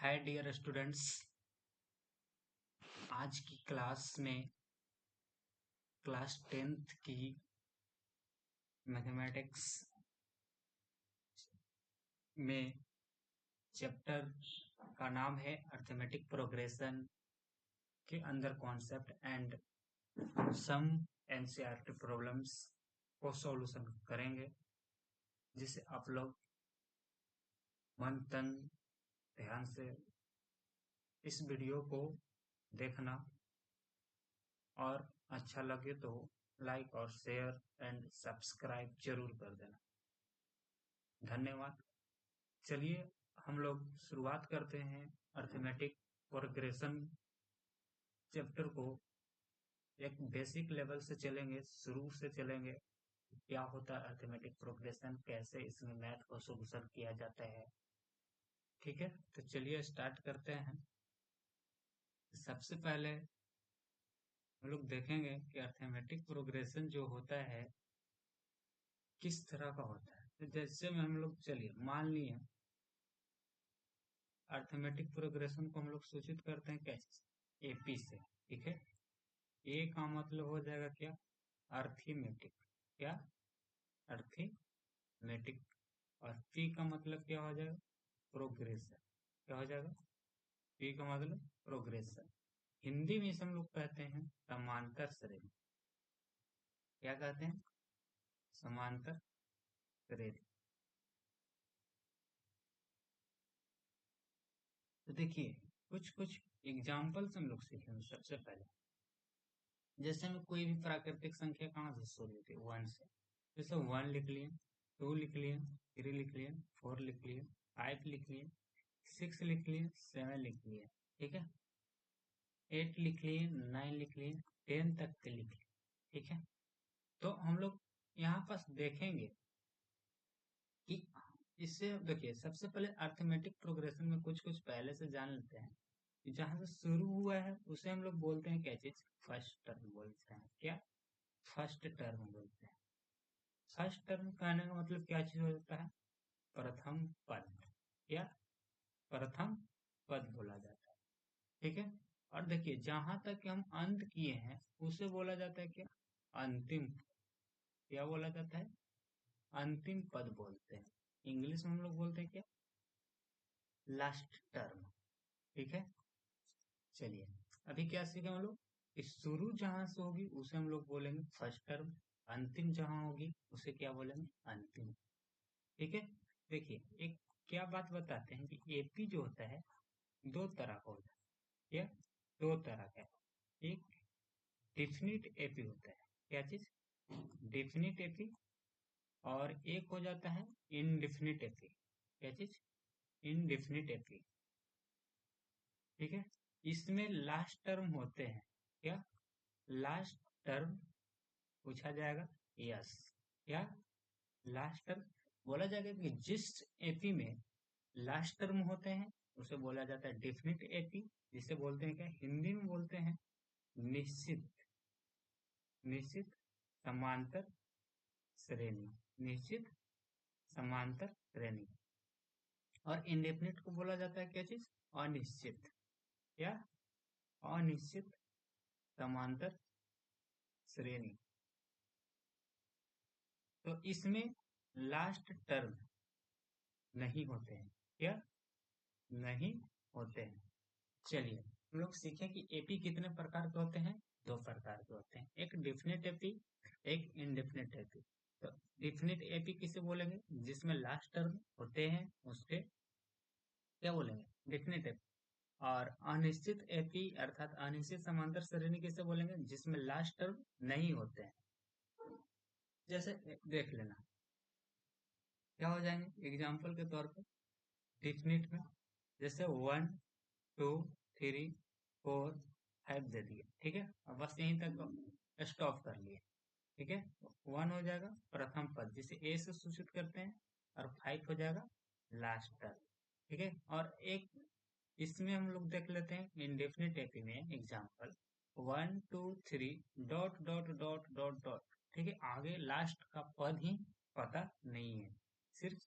Hi dear students, आज की class में क्लास 10th की मैथमेटिक्स में चैप्टर का नाम है अर्थमेटिक प्रोग्रेशन के अंदर concept and some NCERT problems को सॉल्यूशन करेंगे, जिसे आप लोग मन तन ध्यान से इस वीडियो को देखना और अच्छा लगे तो लाइक और शेयर एंड सब्सक्राइब जरूर कर देना। धन्यवाद। चलिए हम लोग शुरुआत करते हैं अर्थमेटिक प्रोग्रेशन चैप्टर को। एक बेसिक लेवल से चलेंगे, शुरू से चलेंगे। क्या होता है अर्थमेटिक प्रोग्रेशन, कैसे इसमें मैथ को सॉल्यूशन किया जाता है। ठीक है, तो चलिए स्टार्ट करते हैं। सबसे पहले हम लोग देखेंगे कि अर्थमेटिक प्रोग्रेशन जो होता है किस तरह का होता है। तो जैसे में हम लोग चलिए मान लिए अर्थमेटिक प्रोग्रेशन को हम लोग सूचित करते हैं कैसे, एपी से। ठीक है, ए का मतलब हो जाएगा क्या, अर्थमेटिक। क्या, अर्थमेटिक। और पी का मतलब क्या हो जाएगा, प्रोग्रेशन। क्या हो जाएगा, पी का मतलब प्रोग्रेशन। हिंदी में इसे हम लोग कहते हैं समांतर श्रेणी। क्या कहते हैं, समांतर श्रेणी। तो देखिए कुछ कुछ एग्जाम्पल्स हम लोग सीखेंगे। सबसे पहले जैसे में कोई भी प्राकृतिक संख्या कहाँ से शुरू होती है, 1 से। जैसे 1 लिख लिए, 2 लिख लिए, 3 लिख लिए, 4 लिख लिए, 5 लिख लिए, 6 लिख लिए, 7 लिख लिए। ठीक है, 8 लिख लिए, 9 लिख लिए, 10 तक के लिख लिए। ठीक है, तो हम लोग यहाँ पास देखेंगे कि इससे देखिए सबसे पहले अर्थमेटिक प्रोग्रेशन में कुछ कुछ पहले से जान लेते हैं कि जहां से शुरू हुआ है उसे हम लोग बोलते हैं क्या चीज, फर्स्ट टर्म बोलते हैं। क्या, फर्स्ट टर्म बोलते हैं। फर्स्ट टर्म कहने का मतलब क्या चीज हो जाता है, प्रथम पद। या प्रथम पद बोला जाता है। ठीक है, और देखिए जहां तक हम अंत किए हैं उसे बोला जाता है क्या, अंतिम। क्या बोला जाता है, अंतिम पद बोलते हैं। इंग्लिश में हम लोग बोलते हैं क्या, लास्ट टर्म। ठीक है, चलिए अभी क्या सीखे हम लोग, कि शुरू जहां से होगी उसे हम लोग बोलेंगे फर्स्ट टर्म, अंतिम जहां होगी उसे क्या बोलेंगे, अंतिम। ठीक है, देखिए एक क्या बात बताते हैं कि एपी जो होता है दो तरह का होता है। या दो तरह का है। एक डिफिनिट एपी होता है। क्या चीज, डिफिनिट एपी। और एक हो जाता है इनडिफिनिट एपी। क्या चीज, इनडिफिनिट एपी। ठीक है, इसमें लास्ट टर्म होते हैं। क्या, लास्ट टर्म पूछा जाएगा, यस। क्या, लास्ट टर्म बोला जाएगा कि जिस एपी में लास्ट टर्म होते हैं उसे बोला जाता है डेफिनिट एपी, जिसे बोलते हैं क्या, हिंदी में बोलते हैं निश्चित, निश्चित समांतर श्रेणी। निश्चित समांतर श्रेणी। और इंडेफिनिट को बोला जाता है क्या चीज, अनिश्चित। या अनिश्चित समांतर श्रेणी। तो इसमें लास्ट टर्म नहीं होते हैं। क्या, नहीं होते हैं। चलिए हम लोग सीखें कि एपी कितने प्रकार के होते हैं, दो प्रकार के होते हैं। एक डिफिनिट एपी, एक इनडिफिनिट एपी। तो डिफिनिट एपी किसे बोलेंगे, जिसमें लास्ट टर्म होते हैं उसके क्या बोलेंगे, डिफिनिट एपी। और अनिश्चित एपी अर्थात अनिश्चित समांतर श्रेणी किसे बोलेंगे, जिसमें लास्ट टर्म नहीं होते हैं। जैसे देख लेना क्या हो जाएंगे, एग्जाम्पल के तौर पर डिफिनिट में जैसे 1 2 3 4 5 दे दिए। ठीक है, अब बस यहीं तक स्टॉप कर लिए। ठीक है, 1 हो जाएगा प्रथम पद जिसे ए से सूचित करते हैं, और 5 हो जाएगा लास्ट टर्म। ठीक है, और एक इसमें हम लोग देख लेते हैं इंडेफिनिट एपी में example 1 2 3 dot dot dot dot dot. ठीक है, आगे लास्ट का पद ही पता नहीं है, सिर्फ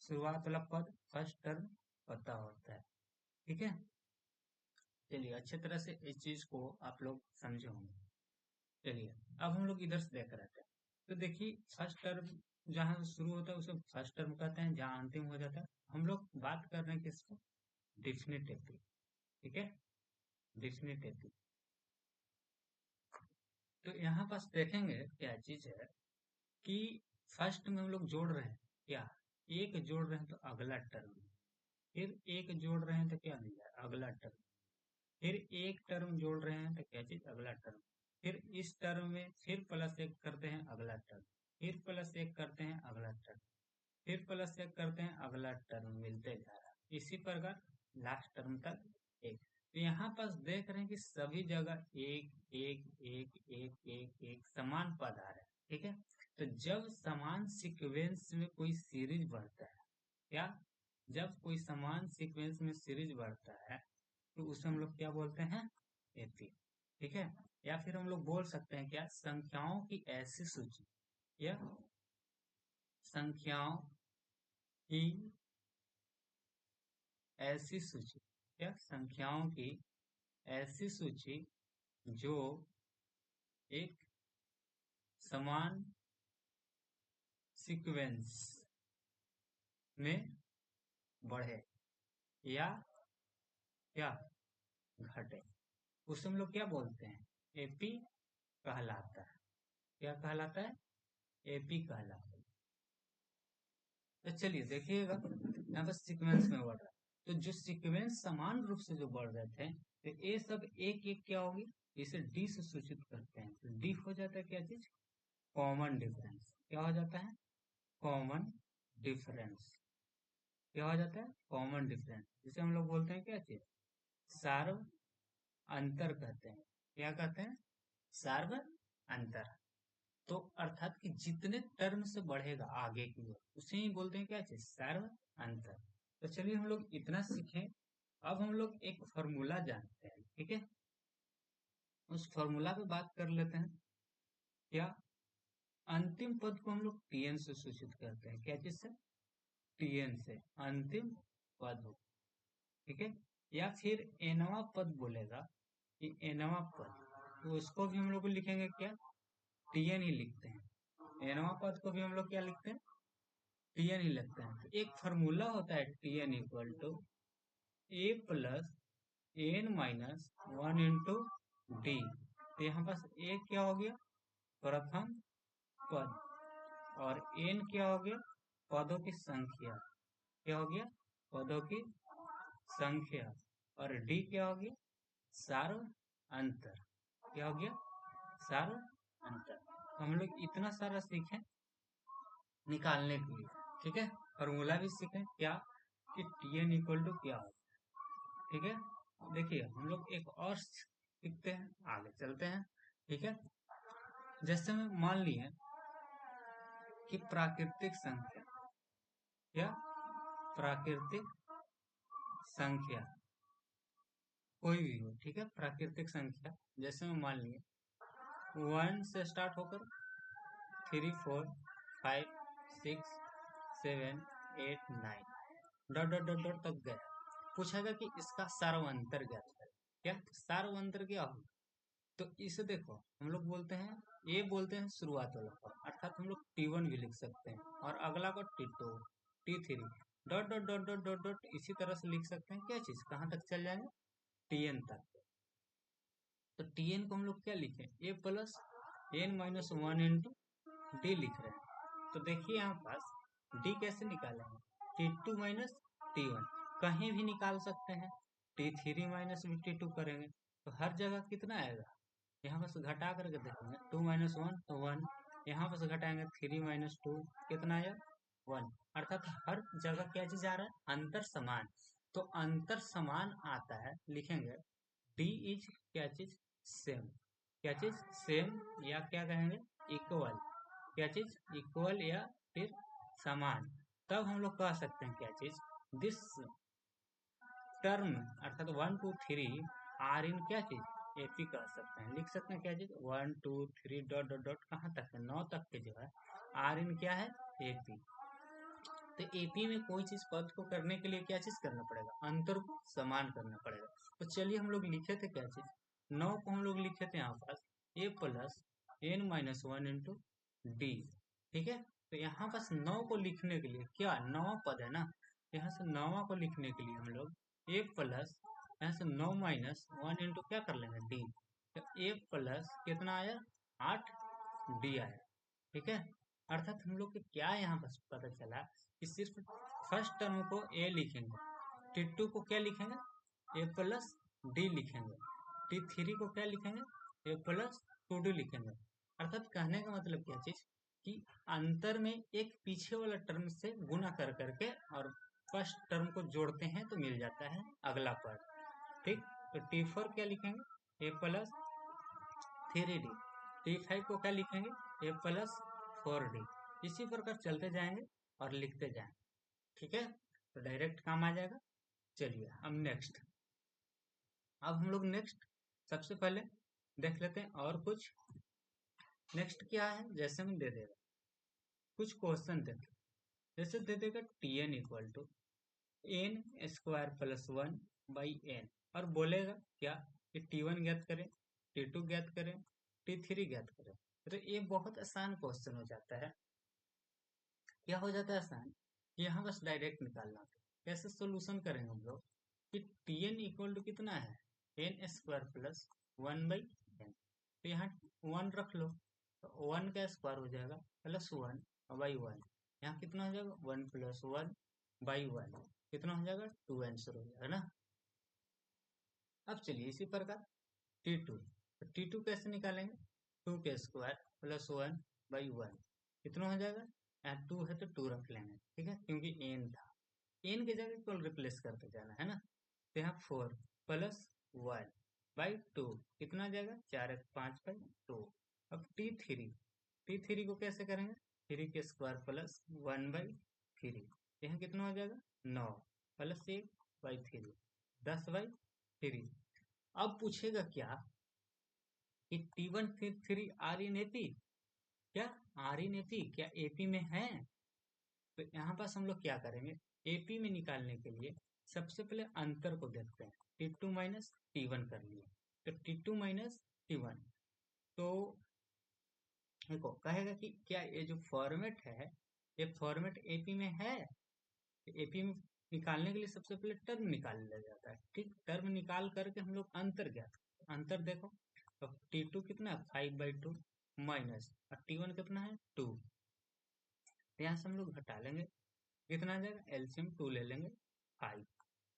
शुरुआत वाला पद फर्स्ट टर्म पता होता है। ठीक है, चलिए अच्छे तरह से इस चीज को आप लोग समझे होंगे। चलिए अब हम लोग इधर से देख रहे थे, तो देखिए फर्स्ट टर्म जहाँ शुरू होता है उसे फर्स्ट टर्म कहते हैं, जहाँ अंतिम हो जाता है। हम लोग बात कर रहे हैं किसको, डिफिनिटिव, ठीक है, डिफिनिटिव। तो यहाँ पास देखेंगे क्या चीज है कि फर्स्ट में हम लोग जोड़ रहे हैं क्या, एक जोड़ रहे हैं तो अगला टर्म, फिर एक जोड़ रहे हैं तो क्या मिल जाए अगला टर्म, फिर एक टर्म जोड़ रहे हैं तो क्या चीज अगला टर्म, फिर इस टर्म में फिर प्लस एक करते हैं अगला टर्म, फिर प्लस एक करते हैं अगला टर्म, फिर प्लस एक करते हैं अगला टर्म, मिलते जा रहा है इसी प्रकार लास्ट टर्म तक एक। तो यहाँ पास देख रहे हैं कि सभी जगह एक एक एक एक एक एक समान पद आ रहे हैं, ठीक है। तो जब समान सीक्वेंस में कोई सीरीज बढ़ता है, क्या, जब कोई समान सीक्वेंस में सीरीज बढ़ता है तो उसे हम लोग क्या बोलते हैं, एपी, ठीक है। या फिर हम लोग बोल सकते हैं क्या, संख्याओं की ऐसी सूची, या संख्याओं की ऐसी सूची, या संख्याओं की ऐसी सूची जो एक समान सीक्वेंस में बढ़े या क्या घटे, उसे हम लोग क्या बोलते हैं, एपी कहलाता है। क्या कहलाता है, एपी कहलाता है। तो चलिए देखिएगा यहाँ पर सीक्वेंस में बढ़ रहा है, तो जो सीक्वेंस समान रूप से जो बढ़ रहे थे, तो ये सब एक एक क्या होगी, इसे डी से सूचित करते हैं। तो डी हो जाता है क्या चीज, कॉमन डिफरेंस। क्या हो जाता है, कॉमन डिफरेंस। क्या हो जाता है, कॉमन डिफरेंस, जिसे हम लोग बोलते हैं क्या चीज, सार्व अंतर कहते हैं। क्या कहते हैं, सार्व अंतर। तो अर्थात कि जितने टर्म से बढ़ेगा आगे की ओर उसे ही बोलते हैं क्या चीज, सार्व अंतर। तो चलिए हम लोग इतना सीखें। अब हम लोग एक फॉर्मूला जानते हैं, ठीक है, उस फॉर्मूला पे बात कर लेते हैं। क्या, अंतिम पद को हम लोग टीएन से सूचित करते हैं, क्या चीज से, टीएन से अंतिम पद हो, ठीक है। या फिर एनवा पद बोलेगा कि एनवा पद, तो उसको भी हम लोग लिखेंगे क्या, टीएन ही लिखते हैं। एनवा पद को भी हम लोग क्या लिखते हैं, टीएन ही लिखते हैं। तो एक फॉर्मूला होता है TN equal to A plus N minus one into D. तो यहाँ पास ए क्या हो गया, प्रथम पद, और एन क्या हो गया, पदों की संख्या। क्या हो गया, पदों की संख्या, और डी क्या हो गया, सार्व अंतर। क्या हो गया, सार्व अंतर। हम लोग इतना सारा सीखे निकालने के लिए, ठीक है। फॉर्मूला भी सीखे क्या, कि टी एन इक्वल टू क्या हो, ठीक है। देखिए हम लोग एक और सीखते हैं, आगे चलते हैं, ठीक है। जैसे में मान लिए कि प्राकृतिक संख्या, क्या, प्राकृतिक संख्या कोई भी हो, ठीक है, प्राकृतिक संख्या जैसे में मान लिए 1 से स्टार्ट होकर 3 4 5 6 7 8 9 डॉट डॉट डॉट डॉट तक गया। पूछेगा कि इसका सार्वंतर ज्ञात करें। क्या सार्वंतर क्या हो, तो इसे देखो हम लोग बोलते हैं, ये बोलते हैं शुरुआत वाला पद, अर्थात हम लोग T1 भी लिख सकते हैं, और अगला को T2 T3 dot dot dot dot dot dot इसी तरह से लिख सकते हैं। क्या चीज कहाँ तक चल जाएंगे, टीएन तक। तो टीएन को हम लोग क्या लिखे, a plus N minus one into d लिख रहे हैं। तो देखिए यहाँ पास डी कैसे निकालेंगे, T2 माइनस T1 कहीं भी निकाल सकते हैं, T3 माइनस भी T2 करेंगे तो हर जगह कितना आएगा, यहाँ पर घटा करके देखेंगे 2 माइनस वन तो 1, यहाँ पर घटाएंगे 3 माइनस 2 कितना आया 1। अर्थात हर जगह क्या चीज आ रहा है, अंतर समान। तो अंतर समान आता है, लिखेंगे डी इज क्या चीज, सेम। क्या चीज, सेम, या क्या कहेंगे, इक्वल। क्या चीज, इक्वल या फिर समान। तब हम लोग कह सकते हैं क्या चीज, दिस टर्म अर्थात 1 2 3 आर इन क्या चीज, एपी कह सकते हैं, लिख सकते हैं क्या चीज 1 2 3 डॉट डॉट डॉट कहाँ तक है, 9 तक के जो है आर इन क्या है, एपी। तो एपी में कोई चीज पद को करने के लिए क्या चीज करना पड़ेगा, अंतर को समान करना पड़ेगा। तो चलिए हम लोग लिखे थे क्या चीज, 9 को हम लोग लिखे थे यहाँ पास a plus n minus one into D. ठीक है, तो यहाँ पास 9 को लिखने के लिए क्या, 9वां पद है ना, यहाँ से 9वां को लिखने के लिए हम लोग a प्लस यहाँ से 9 माइनस वन इंटू क्या कर लेंगे डी। तो a प्लस कितना आया 8 डी आया। ठीक है, अर्थात हम लोग को क्या यहाँ पर पता चला कि सिर्फ फर्स्ट टर्म को a लिखेंगे, t2 को क्या लिखेंगे a प्लस डी लिखेंगे, t3 को क्या लिखेंगे a प्लस 2d लिखेंगे। अर्थात कहने का मतलब क्या चीज कि अंतर में एक पीछे वाला टर्म से गुना कर करके और फर्स्ट टर्म को जोड़ते हैं तो मिल जाता है अगला पद। ठीक, तो t4 क्या लिखेंगे a प्लस 3d, t5 को क्या लिखेंगे a प्लस 4d। इसी प्रकार चलते जाएंगे और लिखते जाएंगे। ठीक है, तो डायरेक्ट काम आ जाएगा। चलिए अब नेक्स्ट, अब हम लोग नेक्स्ट सबसे पहले देख लेते हैं और कुछ। नेक्स्ट क्या है, जैसे हम दे देगा कुछ क्वेश्चन देते, जैसे दे देगा tn equal to n square plus 1 by n, और बोलेगा क्या कि t1 ज्ञात करें, t2 ज्ञात करें, t3 ज्ञात करें। तो ये बहुत आसान क्वेश्चन हो जाता है। क्या हो जाता है आसान, यहाँ बस डायरेक्ट निकालना होता है। कैसे सोल्यूशन करेंगे हम लोग कि tn इक्वल टू कितना है n square plus 1 by n, तो यहाँ 1 रख लो, तो 1 का स्क्वायर हो जाएगा प्लस 1 बाई 1, यहाँ कितना हो जाएगा 1 प्लस 1 बाई 1, कितना हो जाएगा 2 आंसर हो जाएगा ना। अब चलिए इसी प्रकार t2, तो t2 कैसे निकालेंगे, 2 के स्क्वायर प्लस 1 बाई 1, कितना हो जाएगा, यहाँ 2 है तो 2 रख लेंगे। ठीक है, क्योंकि n था, n की जगह को रिप्लेस करते जाना है ना। तो यहाँ 4 प्लस 1 बाई 2, कितना आ जाएगा 4 5 बाई 2। अब t3 को कैसे करेंगे, 3 के स्क्वायर प्लस 1 बाई 3, यहाँ कितना हो जाएगा 9 प्लस 1 बाई 3, 10 बाई 3। अब पूछेगा क्या कि t1 3 आर इन एपी, क्या आर इन एपी क्या एपी में है। तो यहाँ पास हम लोग क्या करेंगे, एपी में निकालने के लिए सबसे पहले अंतर को देखते हैं, t2 माइनस t1 कर लिए, तो t2 माइनस t1, तो देखो कहेगा कि क्या ये जो फॉर्मेट है ये फॉर्मेट एपी में है। एपी में निकालने के लिए सबसे पहले टर्म निकाल लिया जाता है। ठीक, टर्म निकाल करके हम लोग अंतर ज्ञात, अंतर देखो तो t2 कितना है 5 बाई 2 माइनस, और t1 कितना है 2, यहाँ से हम लोग घटा लेंगे, कितना आ जाएगा एलसीएम 2 ले लेंगे 5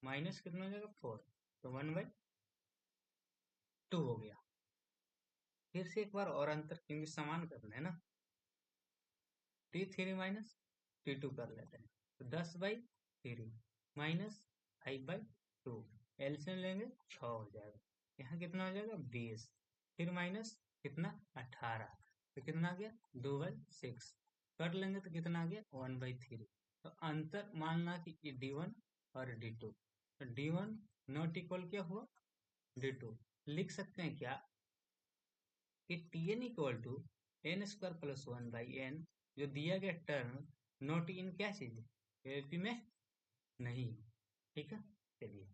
माइनस कितना हो जाएगा 4, तो 1 बाई 2 हो गया। फिर से एक बार और अंतर, क्योंकि समान करना है ना, t3 माइनस t2 कर लेते हैं, तो 10 बाई 3 माइनस 5 बाई 2, एलसीएम लेंगे 6 हो जाएगा, यहाँ कितना हो जाएगा 20, फिर माइनस कितना 18, तो कितना आ गया 2 बाई 6, कर लेंगे तो कितना आ गया 1 बाई 3। तो अंतर मानना कि d1 और d2, तो d1 नॉट इक्वल क्या हुआ d2, लिख सकते हैं क्या कि tn equal to n square plus 1 by n, जो दिया गया टर्म नॉट इन क्या चीज है एपी में नहीं। ठीक है, चलिए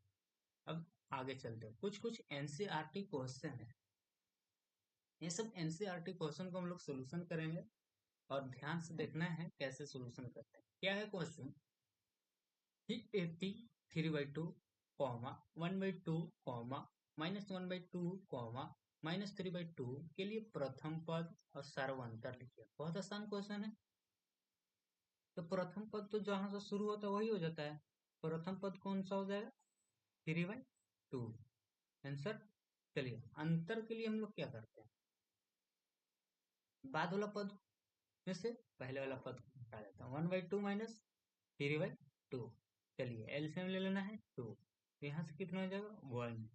अब आगे चलते हैं, कुछ कुछ एनसीईआरटी क्वेश्चन है, ये सब एनसीईआरटी क्वेश्चन को हम लोग सोल्यूशन करेंगे और ध्यान से देखना है कैसे सोल्यूशन करते हैं। क्या है क्वेश्चन कि AP 3/2 comma 1/2 comma minus 1/2 comma minus 3/2 के लिए प्रथम पद और सार्वंतर लिखिए। बहुत आसान क्वेश्चन है। तो प्रथम पद तो जहां से शुरू होता है वही हो जाता है, प्रथम पद कौन सा हो जाएगा 3/2 आंसर। चलिए अंतर के लिए हम लोग क्या करते हैं, बाद वाला पद में से पहले वाला पद हटा देता हूँ, 1/2 माइनस 3/2। चलिए एलसीएम ले लेना है 2, तो यहाँ से कितना हो जाएगा 1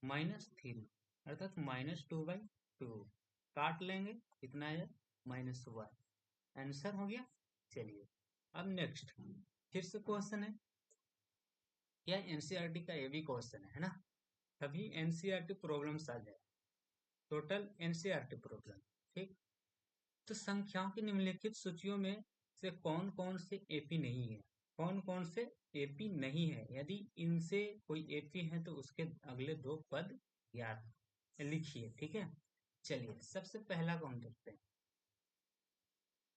माइनस 3, अर्थात माइनस 2/2, काट लेंगे कितना है -1, आंसर हो गया। चलिए अब नेक्स्ट फिर से क्वेश्चन है, क्या एनसीईआरटी का ये भी क्वेश्चन है ना, तभी एनसीईआरटी प्रॉब्लम्स आ जाए, टोटल एनसीईआरटी प्रॉब्लम। ठीक, तो संख्याओं की निम्नलिखित सूचियों में से कौन कौन से एपी नहीं है, कौन कौन से एपी नहीं है, यदि इनसे कोई एपी है तो उसके अगले दो पद याद लिखिए। ठीक है, चलिए सबसे पहला को हम देखते हैं।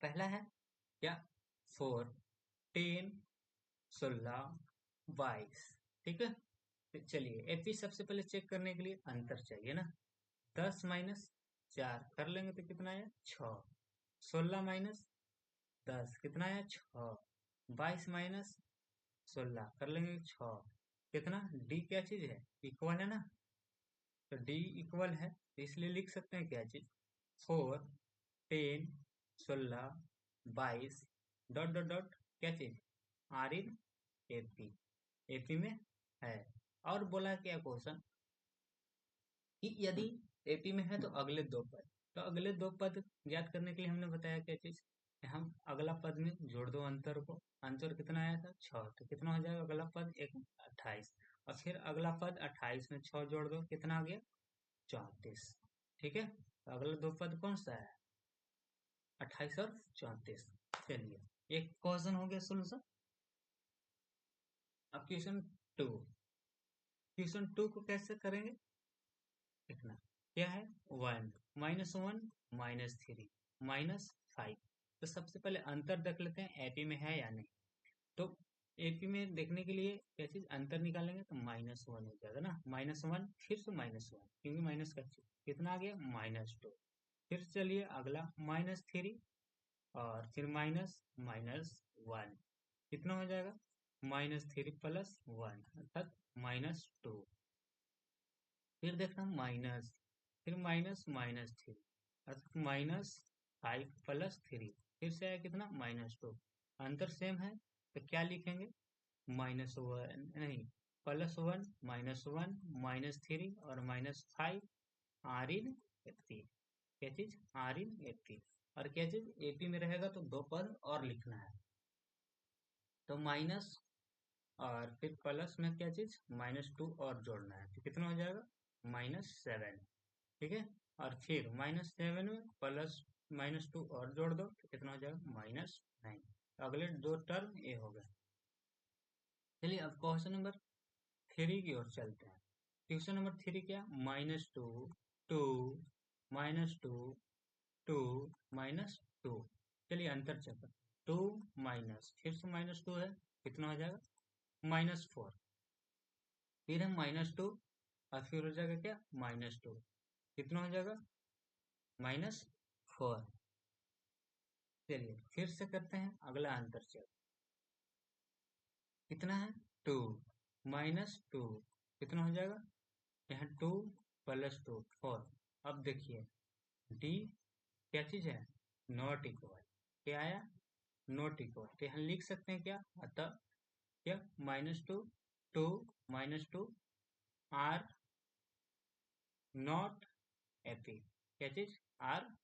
पहला है क्या, 4, 10, 16, 22। ठीक है, तो चलिए एपी सबसे पहले चेक करने के लिए अंतर चाहिए ना। 10 माइनस 4 कर लेंगे तो कितना आया, 6। 16 माइनस 10 कितना आया, 6। 22 माइनस 16 कर लेंगे 6, कितना, डी क्या चीज है, इक्वल है ना, तो डी इक्वल है तो इसलिए लिख सकते हैं क्या चीज, 4, 10, 16, 22 डॉट डॉट डॉट क्या चीज, आर इन एपी, एपी में है। और बोला क्या क्वेश्चन कि यदि एपी में है तो अगले दो पद, तो अगले दो पद ज्ञात करने के लिए हमने बताया क्या चीज, हम अगला पद में जोड़ दो अंतर को, अंतर कितना आया था 6, तो कितना हो जाएगा अगला पद, 28, और फिर अगला पद 28 में 6 जोड़ दो, कितना आ गया 34। ठीक है, तो अगला दो पद कौन सा है, 28 और 34। चलिए एक क्वेश्चन हो गया सोल्यूशन। अब क्वेश्चन 2, क्वेश्चन 2 को कैसे करेंगे देखना, क्या है 1 माइनस 1 माइनस 3 माइनस 5। तो सबसे पहले अंतर देख लेते हैं एपी में है या नहीं। तो एपी में देखने के लिए क्या चीज अंतर निकालेंगे, तो -1 हो जाएगा ना, -1 फिर से -1 क्योंकि माइनस का चीज कितना आ गया -2। फिर चलिए अगला -3 और फिर माइनस -1 कितना हो जाएगा, -3 प्लस 1 अर्थात -2। फिर देखना माइनस, फिर -3 अर्थात -5 प्लस 3, फिर से आया कितना -2। अंतर सेम है तो क्या लिखेंगे, -1 नहीं, +1 -1 -3 और -5 आर इन एपी, क्या चीज आर इन एपी। और क्या चीज एपी में रहेगा तो दो पद और लिखना है, तो माइनस और फिर प्लस में क्या चीज -2 और जोड़ना है, तो कितना हो जाएगा -7। ठीक है, और फिर -7 में प्लस -2 और जोड़ दो तो कितना हो जाएगा -9। अगले दो टर्म ये हो गए। चलिए अब क्वेश्चन नंबर 3 की ओर चलते हैं। क्वेश्चन नंबर 3 क्या, -2, 2, -2, 2, -2। चलिए अंतर चेक, 2 माइनस फिर से -2 है, कितना हो जाएगा -4। फिर है -2 और फिर हो जाएगा क्या -2, कितना हो जाएगा -4। चलिए फिर से करते हैं अगला अंतर चेक, कितना है 2 -2 कितना हो जाएगा, यहाँ 2 प्लस 2 4। अब देखिए डी क्या चीज है, नॉट इक्वल, क्या आया नॉट इक्वल, तो यहाँ लिख सकते हैं क्या, अतः क्या -2 2 -2 आर नॉट एपी, क्या चीज आर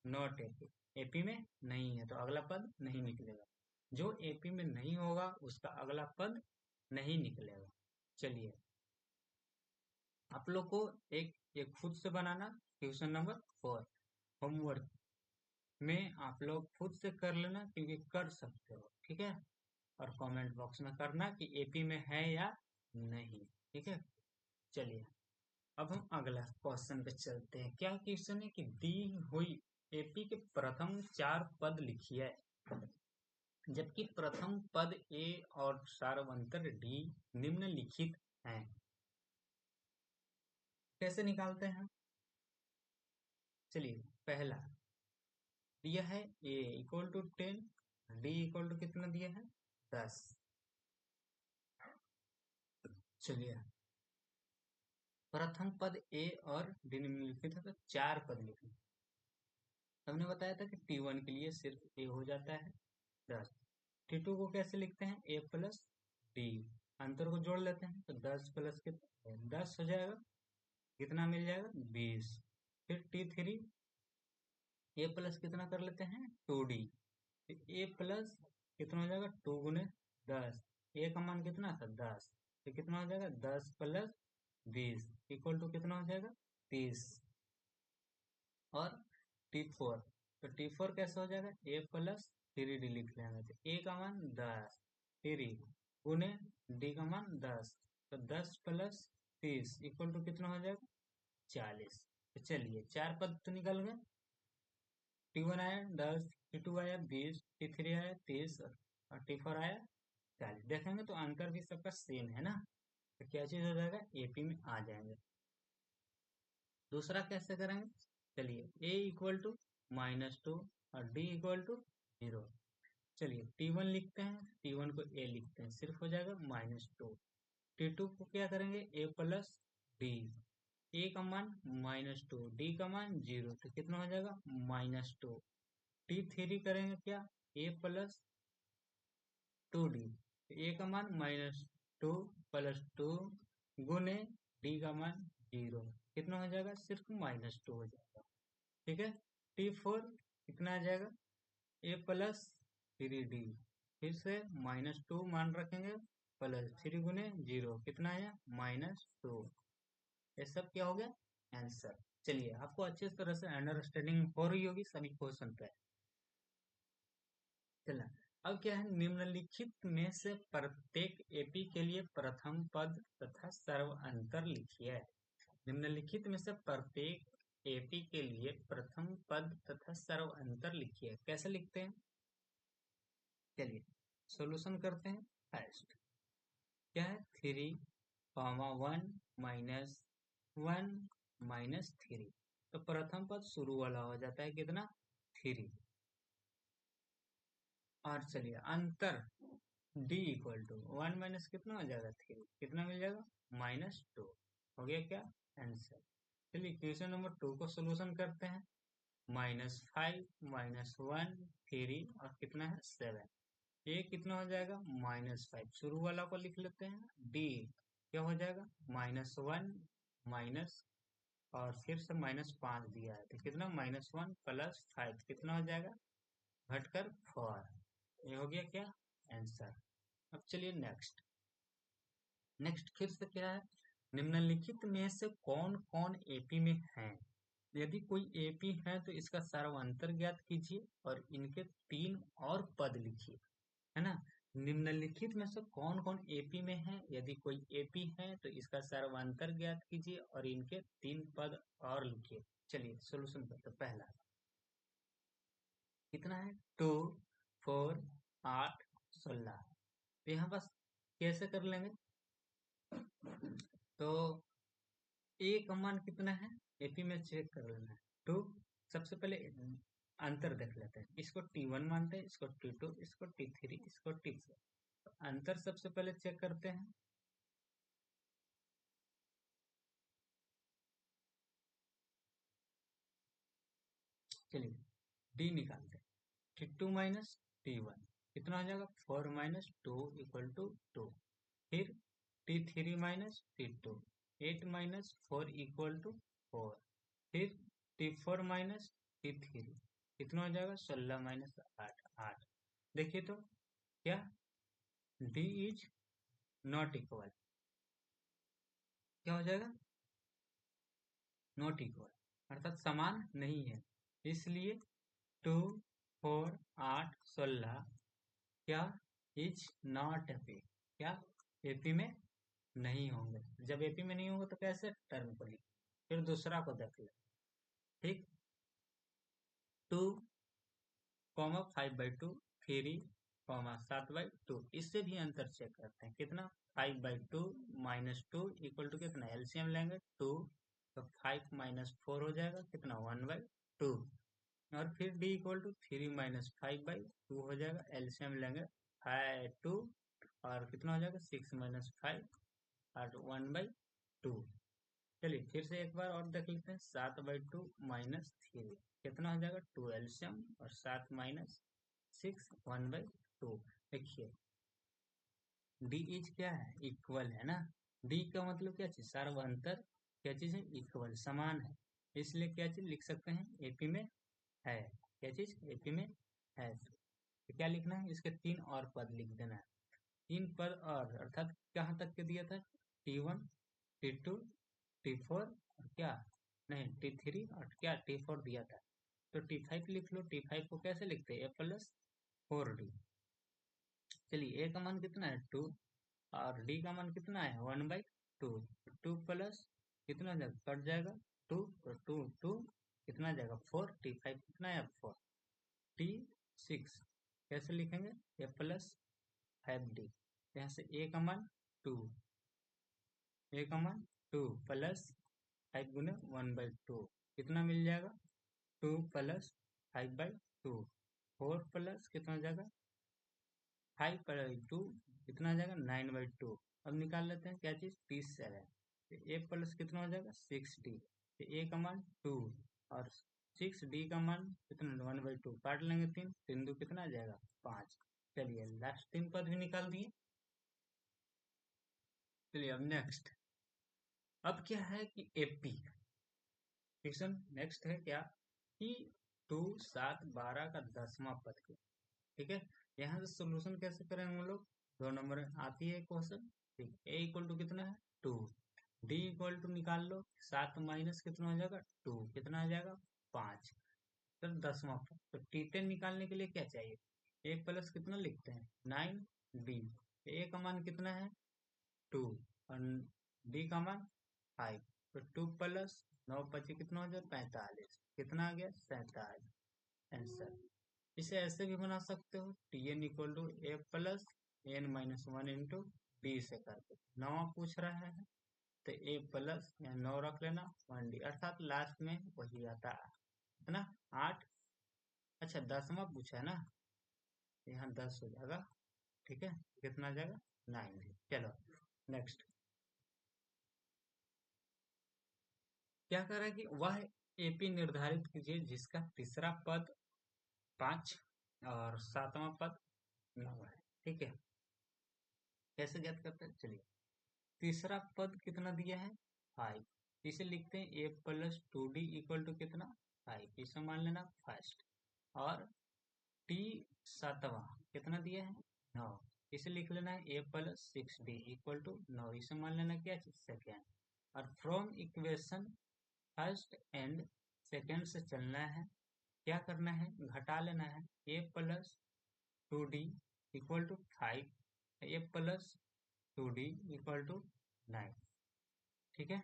नॉट एपी, एपी में नहीं है तो अगला पद नहीं निकलेगा, जो एपी में नहीं होगा उसका अगला पद नहीं निकलेगा। चलिए आप लोग को एक खुद से बनाना, क्वेश्चन नंबर 4 होमवर्क में आप लोग खुद से कर लेना क्योंकि कर सकते हो। ठीक है, और कमेंट बॉक्स में करना कि एपी में है या नहीं। ठीक है, चलिए अब हम अगला क्वेश्चन पे चलते हैं। क्या क्वेश्चन है कि दी हुई एपी के प्रथम 4 पद लिखिए, जबकि प्रथम पद ए और सारवंतर डी निम्नलिखित हैं। कैसे निकालते हैं, चलिए पहला दिया है a equal to 10, d equal to कितना दिया है 10। चलिए प्रथम पद ए और डी निम्नलिखित है तो 4 पद लिखना। हमने बताया था कि T1 के लिए सिर्फ ए हो जाता है 10। T2 को कैसे लिखते हैं, ए प्लस डी, अंतर को जोड़ लेते हैं तो 10 प्लस कितना 10 हो जाएगा, कितना मिल जाएगा 20। फिर T3 ए प्लस कितना कर लेते हैं 2D, ए प्लस कितना हो जाएगा 2 गुने 10, ए का मान कितना था 10, तो कितना हो जाएगा 10 प्लस 20 इक्वल टू कितना हो जाएगा 30। और T4, तो T4 कैसे हो जाएगा ए प्लस 3D लिख लेंगे, तो ए का मान 10, 3 गुने डी का मान 10, तो 10 प्लस 30 इक्वल टू कितना हो जाएगा 40। तो चलिए 4 पद तो निकल गए। T1 आया 10, T2 आया 20, T3 आया 30 और T4 आया 40। देखेंगे तो आंसर भी सबका सेम है ना, तो क्या चीज हो जाएगा एपी में आ जाएंगे। दूसरा कैसे करेंगे, चलिए a इक्वल टू -2 और d इक्वल टू 0। चलिए T1 लिखते हैं, T1 को a लिखते हैं, सिर्फ हो जाएगा -2। T2 को क्या करेंगे a प्लस d, a का मान -2, d का मान 0, तो कितना हो जाएगा -2। T3 करेंगे क्या a प्लस 2d, a का मान -2 प्लस 2 गुने d का मान 0, कितना हो जाएगा सिर्फ -2 हो जाएगा। ठीक है, T4 कितना आ जाएगा a प्लस 3d, फिर से -2 मान रखेंगे प्लस 3 गुने 0, कितना आया -2। ये सब क्या हो गया आंसर। चलिए आपको अच्छे तरह से अंडरस्टैंडिंग हो रही होगी सभी क्वेश्चन पे। चला अब क्या है, निम्नलिखित में से प्रत्येक एपी के लिए प्रथम पद तथा सर्व अंतर लिखिए। निम्नलिखित में से प्रत्येक एपी के लिए प्रथम पद तथा सर्व अंतर लिखिए। कैसे लिखते हैं, चलिए सॉल्यूशन करते हैं। फर्स्ट क्या है 3, 1 -1 -3, तो प्रथम पद शुरू वाला हो जाता है कितना 3। और चलिए अंतर d इक्वल टू 1 माइनस कितना हो जाएगा 3, कितना मिल जाएगा -2। हो गया क्या आंसर। चलिए क्वेश्चन नंबर 2 को सोल्यूशन करते हैं। -5 -1 3 और कितना है 7, ये कितना हो जाएगा -5, शुरू वाला को लिख लेते हैं। d क्या हो जाएगा -1 माइनस और फिर से -5 दिया है, तो कितना -1 प्लस 5 कितना हो जाएगा घटकर 4। ये हो गया क्या आंसर। अब चलिए नेक्स्ट फिर से क्या है, निम्नलिखित में से कौन कौन एपी में है। यदि कोई एपी है तो इसका सर्वांतर ज्ञात कीजिए और इनके 3 और पद लिखिए, है ना। निम्नलिखित में से कौन कौन एपी में है, यदि कोई एपी है तो इसका सर्वांतर ज्ञात कीजिए और इनके 3 पद और लिखिए। चलिए सोल्यूशन करते। पहला कितना है 2 4 8 16, तो यहाँ बस कैसे कर लेंगे, तो ए का मान कितना है एपी में चेक कर लेना है। तो सबसे पहले अंतर देख लेते हैं, इसको T1 मानते हैं, इसको T2, इसको T3, इसको T4। तो अंतर सबसे पहले चेक करते हैं। चलिए D निकालते हैं, T2 माइनस T1 कितना हो जाएगा 4 माइनस 2 इक्वल टू 2। फिर T3 minus T2 8 minus 4 equal to 4। फिर T4 माइनस T3 कितना हो जाएगा 16 माइनस 8। देखिए तो क्या D इज नॉट इक्वल, क्या हो जाएगा नॉट इक्वल, अर्थात समान नहीं है। इसलिए 2 4 8 16 क्या इज नॉट एपी, क्या एपी में नहीं होंगे। जब एपी में नहीं होंगे तो कैसे टर्म को लिखें। फिर दूसरा को देख ले, ठीक 2 5/2 3 7/2, इससे भी अंतर चेक करते हैं। कितना 5/2 -2 इक्वल टू कितना, एलसीएम लेंगे 2, तो 5 -4 हो जाएगा कितना 1/2। और फिर d इक्वल टू 3 -5/2 हो जाएगा, एलसीएम लेंगे 2 और कितना हो जाएगा 6 -5 और 1/2। चलिए फिर से एक बार और देख लेते हैं, 7/2 -3 कितना हो जाएगा 2, एलसीएम और 7 -6 1/2। देखिए डी इज क्या है इक्वल है ना, डी का मतलब क्या चीज सर्वांतर क्या चीज है इक्वल समान है, इसलिए क्या चीज लिख सकते हैं एपी में है। क्या चीज एपी में है, तो क्या लिखना है इसके 3 और पद लिख देना है। 3 पद और अर्थात कहाँ तक के दिया था T1 T2 T4 और क्या नहीं T3 और क्या T4 दिया था, तो T5 लिख लो। T5 को कैसे लिखते हैं A+4D, चलिए ए का मान कितना है 2 और डी का मान कितना है 1/2। 2 प्लस कितना जाएगा, कट जाएगा 2 तो 2 2 कितना जाएगा 4। T5 कितना है 4। T6 कैसे लिखेंगे ए प्लस 5D। यहाँ से ए का मान 2, ए का मान 2 प्लस 5 गुने 1/2 कितना मिल जाएगा 2 प्लस 5/2। 4 प्लस कितना हो जाएगा 5/2 कितना आ जाएगा 9/2। अब निकाल लेते हैं क्या चीज T7। तो ए प्लस कितना हो जाएगा 6D। तो ए का मान 2 और 6D का मान कितना 1/2 काट लेंगे 3 3 2 कितना आ जाएगा 5। चलिए लास्ट 3 पद भी निकाल दिए। चलिए अब नेक्स्ट, अब क्या है कि एपी क्वेश्चन नेक्स्ट है क्या कि 2 7 12 का 10वां पद के, ठीक है। यहाँ से सोल्यूशन कैसे करें हम लोग, 2 नंबर आती है क्वेश्चन, ठीक। ए इक्वल टू कितना है 2, डी इक्वल टू निकाल लो 7 माइनस कितना हो जाएगा 2 कितना आ जाएगा 5। तो 10वां पद, तो T10 निकालने के लिए क्या चाहिए, ए प्लस कितना लिखते हैं 9D। ए का मान कितना है 2 और डी का मान 5। तो 2 प्लस 9 25 कितना हो जाए 45 कितना आ गया 47 आंसर। इसे ऐसे भी बना सकते हो Tn equal to A plus n-1 into D से करके। 9 पूछ रहा है तो ए प्लस या 9 रख लेना 1D अर्थात लास्ट में वही आता है कितना 8। अच्छा 10वां पूछा है ना, यहाँ 10 हो जाएगा, ठीक है। कितना आ जाएगा 9D। चलो नेक्स्ट, क्या कर रहा है कि वह एपी निर्धारित कीजिए जिसका तीसरा पद 5 और 7वां पद 9 है, ठीक है। कैसे ज्ञात करते हैं, चलिए तीसरा पद कितना दिया है 5, इसे लिखते हैं ए प्लस 2D इक्वल टू कितना 5, इसे मान लेना फर्स्ट। और टी 7वां कितना दिया है 9, इसे लिख लेना है a plus 6D equal to 9, इसे मान लेना क्या सेकेंड। और from equation first and second से चलना है, क्या करना है घटा लेना है a plus 2D equal to 5, a plus 2D equal to 9, ठीक है।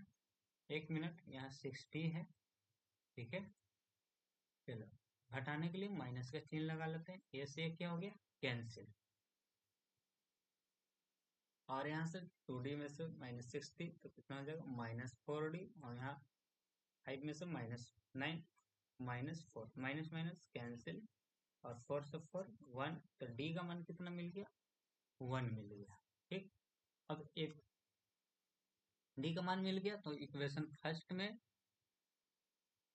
1 मिनट, यहाँ 60 है, ठीक है। चलो घटाने के लिए माइनस का चिन्ह लगा लेते हैं, ए से क्या हो गया कैंसिल, और यहाँ से 2D में से -60 तो कितना हो जाएगा -4D, और यहाँ 5 में से -9 -4 माइनस माइनस कैंसिल, और 4 से 4 1, तो डी का मान कितना मिल गया 1 मिल गया, ठीक। अब एक डी का मान मिल गया तो इक्वेशन फर्स्ट में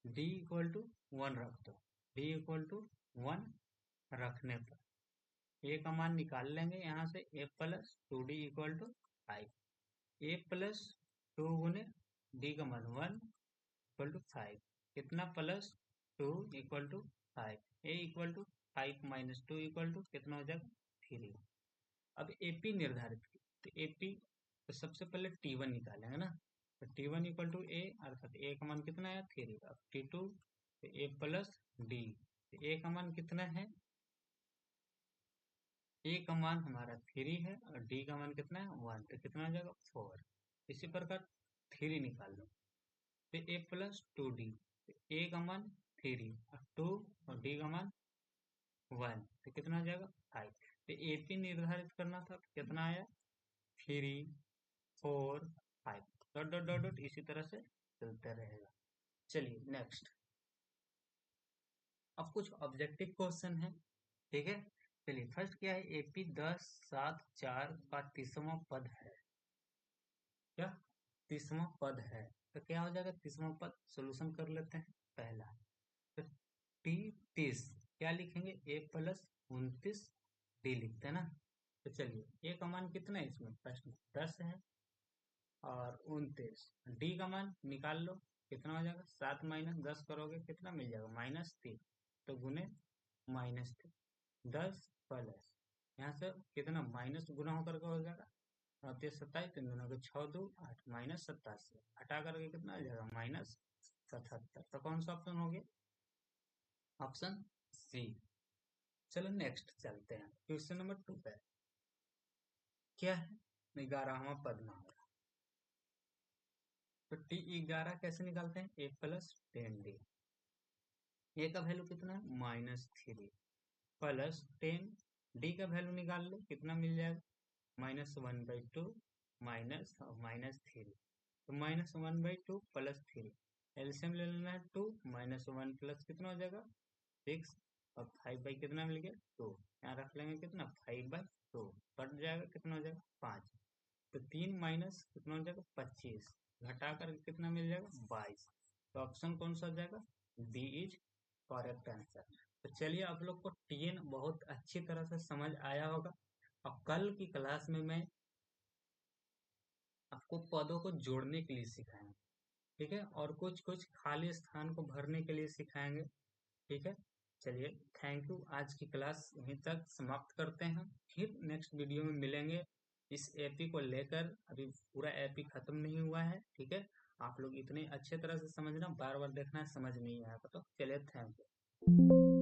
डी इक्वल टू 1 रख दो। डी इक्वल टू 1 रखने पर ए का मान निकाल लेंगे यहाँ से a plus 2D equal to 5, a plus 2 गुने डी का मान 1 इक्वल टू 5 कितना plus 2 equal to 5, A equal to 5 minus 2 equal to कितना हो जाएगा 3। अब एपी निर्धारित की, तो एपी तो सबसे पहले T1 निकालेंगे ना, तो T1 इक्वल टू ए अर्थात ए का मान कितना है 3। अब T2 तो ए प्लस डी, ए का मान कितना है, ए का मान हमारा 3 है और डी का मान कितना है 1, तो कितना आ जाएगा 4। इसी प्रकार 3 निकाल लो, तो ए प्लस 2D, ए का मान 3 और 2 और डी का मान 1, तो कितना आ जाएगा 5। तो एपी निर्धारित करना था तो कितना आया 3 4 5 डॉट डॉट डॉट डॉट इसी तरह से चलते रहेगा। चलिए नेक्स्ट, अब कुछ ऑब्जेक्टिव क्वेश्चन है, ठीक है। चलिए फर्स्ट क्या है, एपी 10 7 4 का 30वां पद है, क्या 30वां पद है, तो क्या हो जाएगा 30वां पद, सोल्यूशन कर लेते हैं। पहला तो टी 30 क्या लिखेंगे ए प्लस 29 डी लिखते हैं ना, तो चलिए ए का मान कितना है इसमें फर्स्ट 10 है और 29, डी का मान निकाल लो कितना हो जाएगा 7 माइनस 10 करोगे कितना मिल जाएगा -3, तो गुने -3 10 प्लस यहाँ से कितना माइनस गुना होकर हो जाएगा 27 3 गुना को 6 2 8 -87 हटा करके कितना आ जाएगा -77। तो कौन सा ऑप्शन हो गया ऑप्शन सी। चलो नेक्स्ट चलते हैं क्वेश्चन नंबर 2 पे। क्या है? 11वां पद मांग रहा है। तो T11 कैसे निकालते हैं? A plus 10D। A का वैल्यू कितना है? -3 प्लस 10। D का वैल्यू निकाल लो, कितना मिल जाएगा? -1/2 -3। तो -1/2 प्लस 3, एलसीएम ले लेना है 2, -1 प्लस कितना हो जाएगा? 6, और 5 बाई कितना मिल गया? 2। यहाँ रख लेंगे कितना? 5/2 कट जाएगा, कितना हो जाएगा? 5। तो 3 माइनस कितना हो जाएगा? 25, घटा कर कितना मिल जाएगा? 22। तो ऑप्शन कौन सा हो जाएगा? D is correct answer. तो चलिए, आप लोग को टीएन बहुत अच्छी तरह से समझ आया होगा। अब कल की क्लास में मैं आपको पदों को जोड़ने के लिए सिखाएंगे, ठीक है, और कुछ कुछ खाली स्थान को भरने के लिए सिखाएंगे, ठीक है। चलिए, थैंक यू। आज की क्लास यहीं तक समाप्त करते हैं, फिर नेक्स्ट वीडियो में मिलेंगे। इस एपी को लेकर अभी पूरा एपी खत्म नहीं हुआ है, ठीक है। आप लोग इतने अच्छे तरह से समझना, बार बार देखना, समझ नहीं आएगा तो। चलिए, थैंक यू।